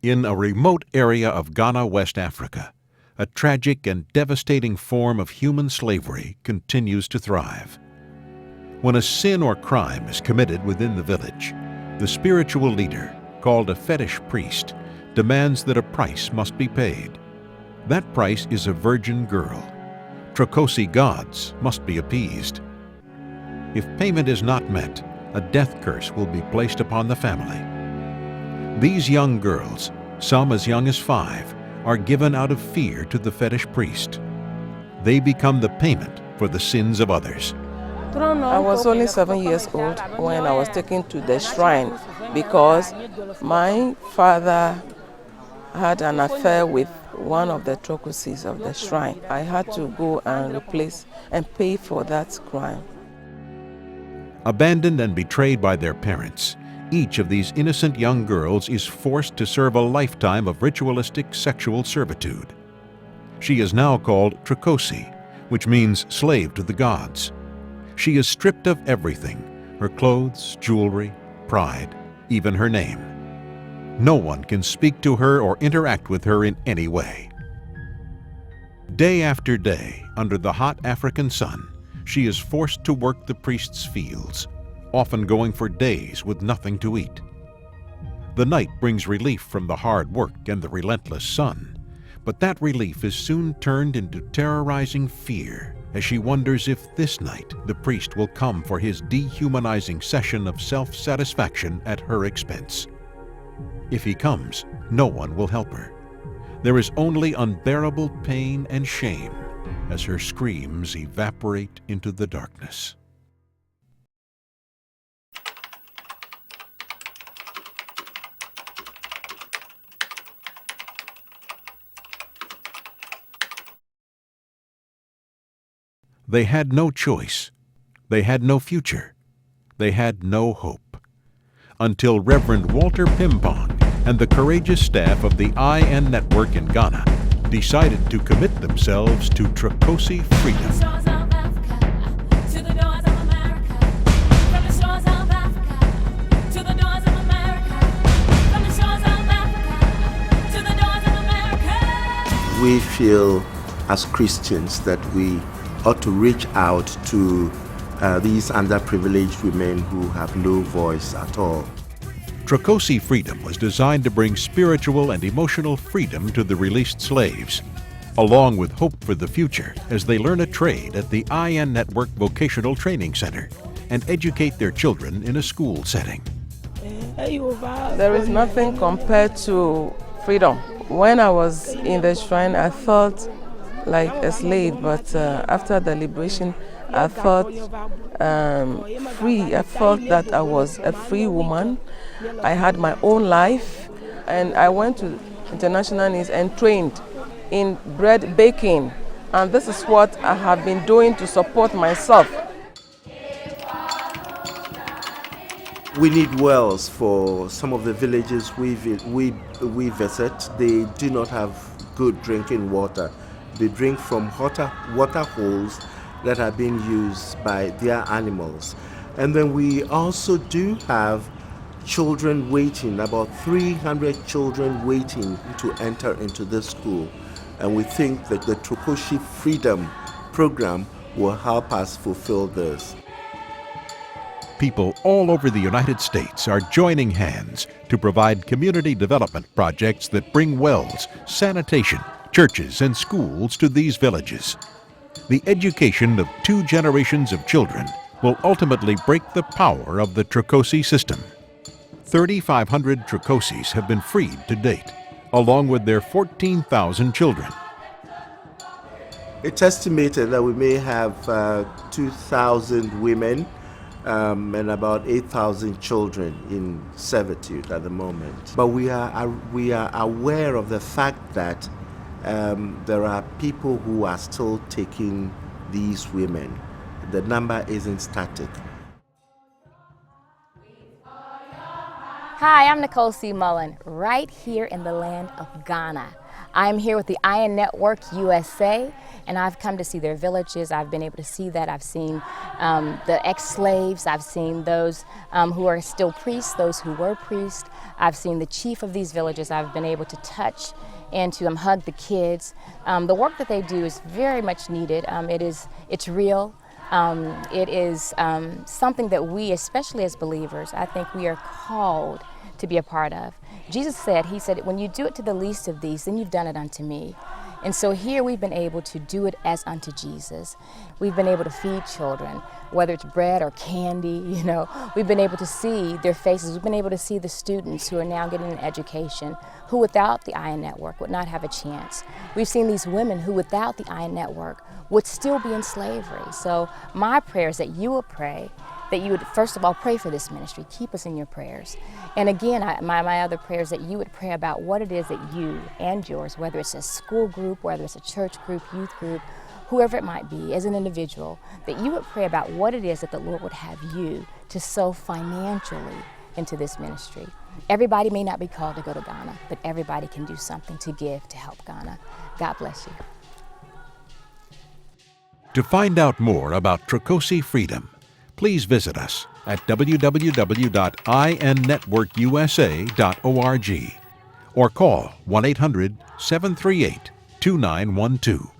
In a remote area of Ghana, West Africa, a tragic and devastating form of human slavery continues to thrive. When a sin or crime is committed within the village, the spiritual leader, called a fetish priest, demands that a price must be paid. That price is a virgin girl. Trokosi gods must be appeased. If payment is not met, a death curse will be placed upon the family. These young girls, some as young as 5, are given out of fear to the fetish priest. They become the payment for the sins of others. I was only 7 years old when I was taken to the shrine because my father had an affair with one of the Trokosis of the shrine. I had to go and replace and pay for that crime. Abandoned and betrayed by their parents, each of these innocent young girls is forced to serve a lifetime of ritualistic sexual servitude. She is now called Trokosi, which means slave to the gods. She is stripped of everything, her clothes, jewelry, pride, even her name. No one can speak to her or interact with her in any way. Day after day, under the hot African sun, she is forced to work the priest's fields, often going for days with nothing to eat. The night brings relief from the hard work and the relentless sun, but that relief is soon turned into terrorizing fear as she wonders if this night the priest will come for his dehumanizing session of self-satisfaction at her expense. If he comes, no one will help her. There is only unbearable pain and shame as her screams evaporate into the darkness. They had no choice. They had no future. They had no hope. Until Reverend Walter Pimpong and the courageous staff of the IN Network in Ghana decided to commit themselves to Trokosi Freedom. We feel as Christians that we ought to reach out to these underprivileged women who have no voice at all. Trokosi Freedom was designed to bring spiritual and emotional freedom to the released slaves, along with hope for the future as they learn a trade at the IN Network Vocational Training Center and educate their children in a school setting. There is nothing compared to freedom. When I was in the shrine, I felt like a slave, but after the liberation, I felt free. I felt that I was a free woman. I had my own life, and I went to international needs and trained in bread baking, and this is what I have been doing to support myself. We need wells for some of the villages we visit. They do not have good drinking water. They drink from water holes that are being used by their animals. And then we also do have children waiting, about 300 children waiting to enter into this school. And we think that the Trokosi Freedom program will help us fulfill this. People all over the United States are joining hands to provide community development projects that bring wells, sanitation, churches, and schools to these villages. The education of 2 generations of children will ultimately break the power of the Trokosi system. 3,500 Trokosis have been freed to date, along with their 14,000 children. It's estimated that we may have 2,000 women and about 8,000 children in servitude at the moment. But we are aware of the fact that there are people who are still taking these women. The number isn't static. Hi, I'm Nicole C. Mullen, right here in the land of Ghana. I'm here with the Iron Network USA, and I've come to see their villages. I've been able to see that. I've seen the ex-slaves. I've seen those who are still priests, those who were priests. I've seen the chief of these villages. I've been able to touch and to hug the kids. The work that they do is very much needed. It's real. It is something that we, especially as believers, I think we are called to be a part of. Jesus said, he said, when you do it to the least of these, then you've done it unto me. And so here we've been able to do it as unto Jesus. We've been able to feed children, whether it's bread or candy, you know. We've been able to see their faces. We've been able to see the students who are now getting an education, who without the Iron Network would not have a chance. We've seen these women who without the Iron Network would still be in slavery. So my prayer is that you will pray, that you would first of all pray for this ministry. Keep us in your prayers. And again, my other prayer is that you would pray about what it is that you and yours, whether it's a school group, whether it's a church group, youth group, whoever it might be, as an individual, that you would pray about what it is that the Lord would have you to sow financially into this ministry. Everybody may not be called to go to Ghana, but everybody can do something to give to help Ghana. God bless you. To find out more about Trokosi Freedom, please visit us at www.innetworkusa.org or call 1-800-738-2912.